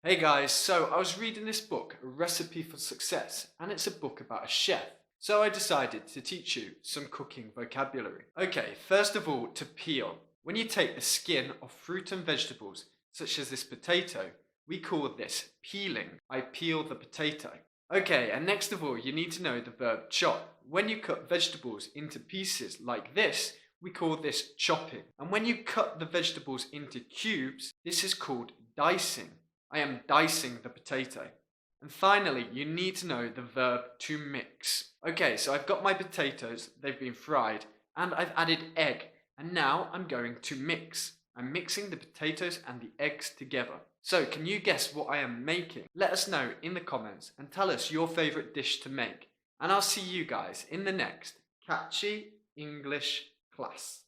Hey guys, so I was reading this book, A Recipe for Success, and it's a book about a chef. So I decided to teach you some cooking vocabulary. Okay, first of all, to peel. When you take the skin of fruit and vegetables, such as this potato, we call this peeling. I peel the potato. Okay, and next of all, you need to know the verb chop. When you cut vegetables into pieces like this, we call this chopping. And when you cut the vegetables into cubes, this is called dicing. I am dicing the potato. And finally, you need to know the verb to mix. Okay, so I've got my potatoes, they've been fried, and I've added egg. And now I'm going to mix. I'm mixing the potatoes and the eggs together. So can you guess what I am making? Let us know in the comments and tell us your favorite dish to make. And I'll see you guys in the next Catchy English class.